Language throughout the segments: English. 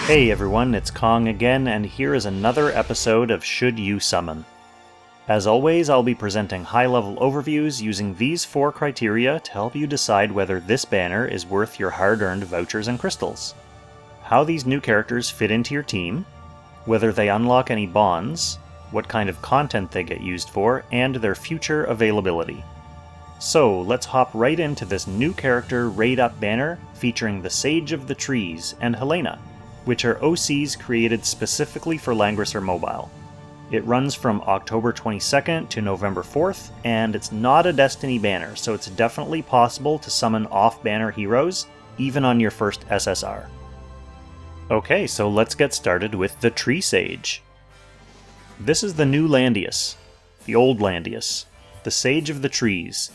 Hey everyone, it's Kong again, and here is another episode of Should You Summon. As always, I'll be presenting high-level overviews using these 4 criteria to help you decide whether this banner is worth your hard-earned vouchers and crystals. How these new characters fit into your team, whether they unlock any bonds, what kind of content they get used for, and their future availability. So, let's hop right into this new character raid-up banner featuring the Sage of the Trees and Helena, which are OCs created specifically for Langrisser Mobile. It runs from October 22nd to November 4th, and it's not a Destiny banner, so it's definitely possible to summon off-banner heroes, even on your first SSR. Okay, so let's get started with the Tree Sage. This is the new Landius, the old Landius, the Sage of the Trees.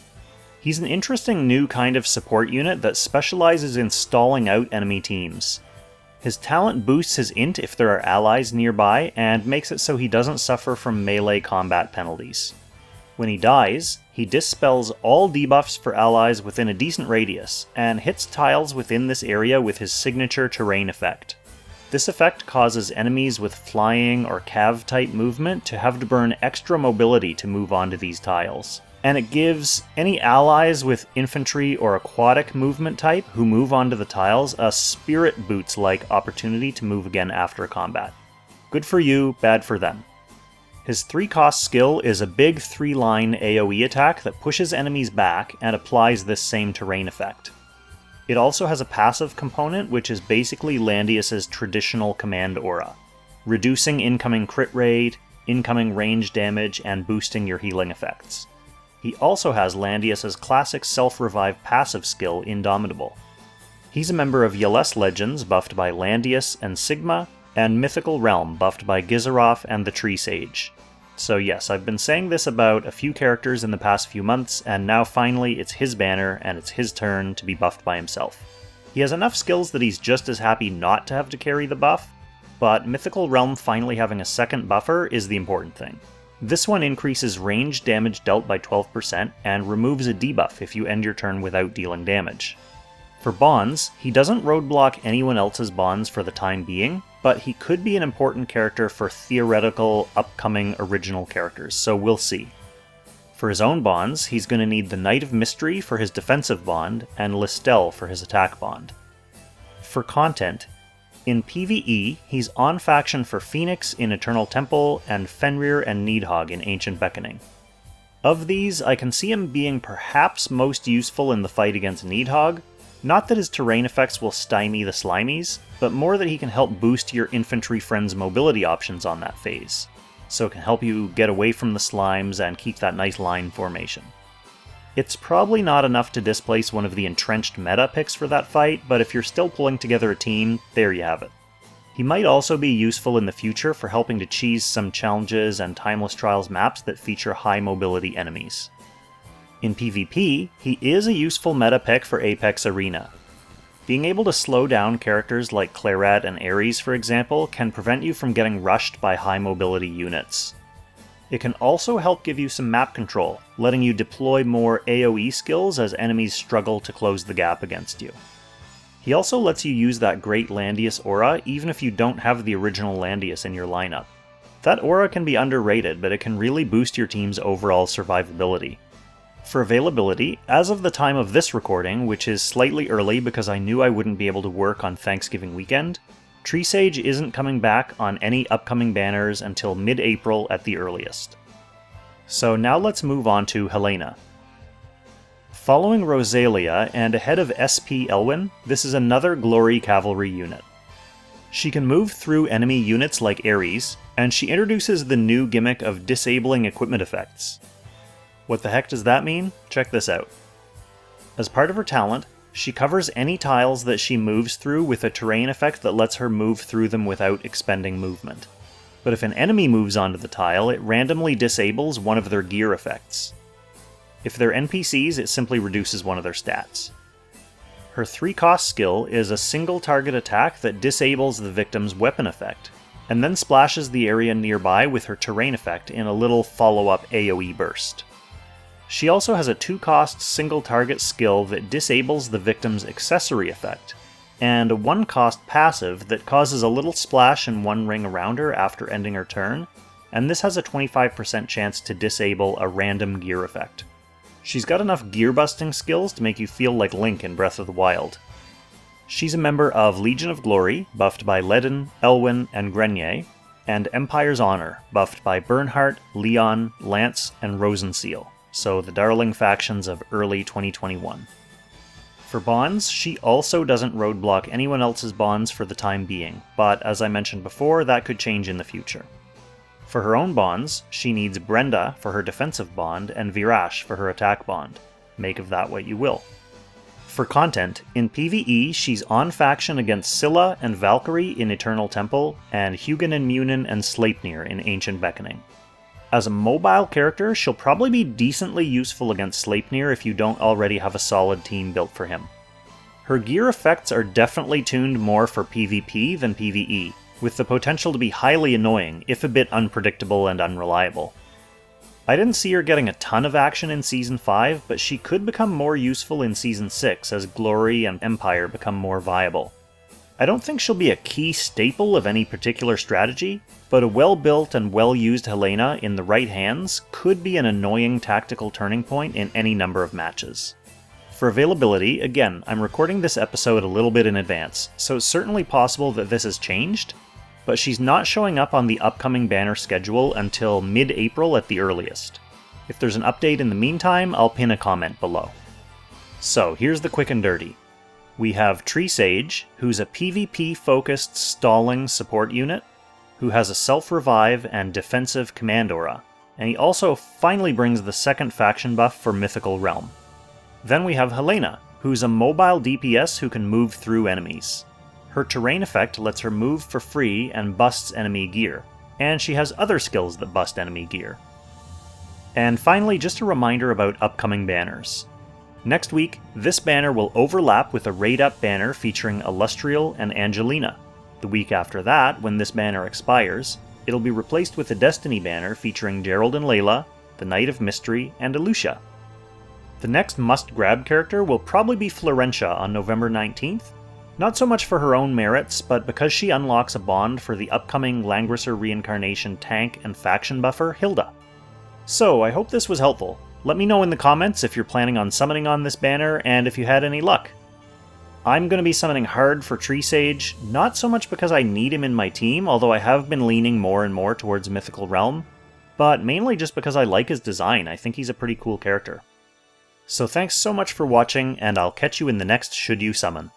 He's an interesting new kind of support unit that specializes in stalling out enemy teams. His talent boosts his int if there are allies nearby, and makes it so he doesn't suffer from melee combat penalties. When he dies, he dispels all debuffs for allies within a decent radius, and hits tiles within this area with his signature terrain effect. This effect causes enemies with flying or cav-type movement to have to burn extra mobility to move onto these tiles. And it gives any allies with infantry or aquatic movement type who move onto the tiles a spirit boots-like opportunity to move again after combat. Good for you, bad for them. His 3-cost skill is a big 3-line AoE attack that pushes enemies back and applies this same terrain effect. It also has a passive component, which is basically Landius' traditional command aura, reducing incoming crit rate, incoming range damage, and boosting your healing effects. He also has Landius' classic self-revive passive skill, Indomitable. He's a member of Yulia Legends buffed by Landius and Sigma, and Mythical Realm buffed by Gizaroth and the Tree Sage. So yes, I've been saying this about a few characters in the past few months, and now finally it's his banner and it's his turn to be buffed by himself. He has enough skills that he's just as happy not to have to carry the buff, but Mythical Realm finally having a second buffer is the important thing. This one increases range damage dealt by 12% and removes a debuff if you end your turn without dealing damage. For bonds, he doesn't roadblock anyone else's bonds for the time being, but he could be an important character for theoretical upcoming original characters, so we'll see. For his own bonds, he's going to need the Knight of Mystery for his defensive bond and Listel for his attack bond. For content, in PvE, he's on faction for Phoenix in Eternal Temple and Fenrir and Needhog in Ancient Beckoning. Of these, I can see him being perhaps most useful in the fight against Needhog, not that his terrain effects will stymie the Slimies, but more that he can help boost your infantry friends' mobility options on that phase, so it can help you get away from the slimes and keep that nice line formation. It's probably not enough to displace one of the entrenched meta picks for that fight, but if you're still pulling together a team, there you have it. He might also be useful in the future for helping to cheese some challenges and Timeless Trials maps that feature high mobility enemies. In PvP, he is a useful meta pick for Apex Arena. Being able to slow down characters like Claret and Ares, for example, can prevent you from getting rushed by high mobility units. It can also help give you some map control, letting you deploy more AoE skills as enemies struggle to close the gap against you. He also lets you use that great Landius aura even if you don't have the original Landius in your lineup. That aura can be underrated, but it can really boost your team's overall survivability. For availability, as of the time of this recording, which is slightly early because I knew I wouldn't be able to work on Thanksgiving weekend, Tree Sage isn't coming back on any upcoming banners until mid-April at the earliest. So now let's move on to Helena. Following Rosalia and ahead of SP Elwyn, this is another Glory Cavalry unit. She can move through enemy units like Ares, and she introduces the new gimmick of disabling equipment effects. What the heck does that mean? Check this out. As part of her talent, she covers any tiles that she moves through with a terrain effect that lets her move through them without expending movement. But if an enemy moves onto the tile, it randomly disables one of their gear effects. If they're NPCs, it simply reduces one of their stats. Her 3-cost skill is a single target attack that disables the victim's weapon effect, and then splashes the area nearby with her terrain effect in a little follow-up AoE burst. She also has a 2-cost single target skill that disables the victim's accessory effect, and a 1-cost passive that causes a little splash in one ring around her after ending her turn, and this has a 25% chance to disable a random gear effect. She's got enough gear-busting skills to make you feel like Link in Breath of the Wild. She's a member of Legion of Glory, buffed by Ledin, Elwyn, and Grenier, and Empire's Honor, buffed by Bernhardt, Leon, Lance, and Rosenseal, so the darling factions of early 2021. For bonds, she also doesn't roadblock anyone else's bonds for the time being, but as I mentioned before, that could change in the future. For her own bonds, she needs Brenda for her defensive bond and Virash for her attack bond. Make of that what you will. For content, in PvE, she's on faction against Scylla and Valkyrie in Eternal Temple, and Hugin and Munin and Sleipnir in Ancient Beckoning. As a mobile character, she'll probably be decently useful against Sleipnir if you don't already have a solid team built for him. Her gear effects are definitely tuned more for PvP than PvE, with the potential to be highly annoying, if a bit unpredictable and unreliable. I didn't see her getting a ton of action in Season 5, but she could become more useful in Season 6 as Glory and Empire become more viable. I don't think she'll be a key staple of any particular strategy, but a well-built and well-used Helena in the right hands could be an annoying tactical turning point in any number of matches. For availability, again, I'm recording this episode a little bit in advance, so it's certainly possible that this has changed, but she's not showing up on the upcoming banner schedule until mid-April at the earliest. If there's an update in the meantime, I'll pin a comment below. So, here's the quick and dirty. We have Tree Sage, who's a PvP-focused stalling support unit, who has a self-revive and defensive command aura, and he also finally brings the second faction buff for Mythical Realm. Then we have Helena, who's a mobile DPS who can move through enemies. Her terrain effect lets her move for free and busts enemy gear, and she has other skills that bust enemy gear. And finally, just a reminder about upcoming banners. Next week, this banner will overlap with a raid-up banner featuring Illustrial and Angelina. The week after that, when this banner expires, it'll be replaced with a Destiny banner featuring Gerald and Layla, the Knight of Mystery, and Alucia. The next must-grab character will probably be Florentia on November 19th, not so much for her own merits, but because she unlocks a bond for the upcoming Langrisser Reincarnation tank and faction buffer, Hilda. So, I hope this was helpful. Let me know in the comments if you're planning on summoning on this banner, and if you had any luck. I'm going to be summoning hard for Tree Sage, not so much because I need him in my team, although I have been leaning more and more towards Mythical Realm, but mainly just because I like his design. I think he's a pretty cool character. So thanks so much for watching, and I'll catch you in the next Should You Summon.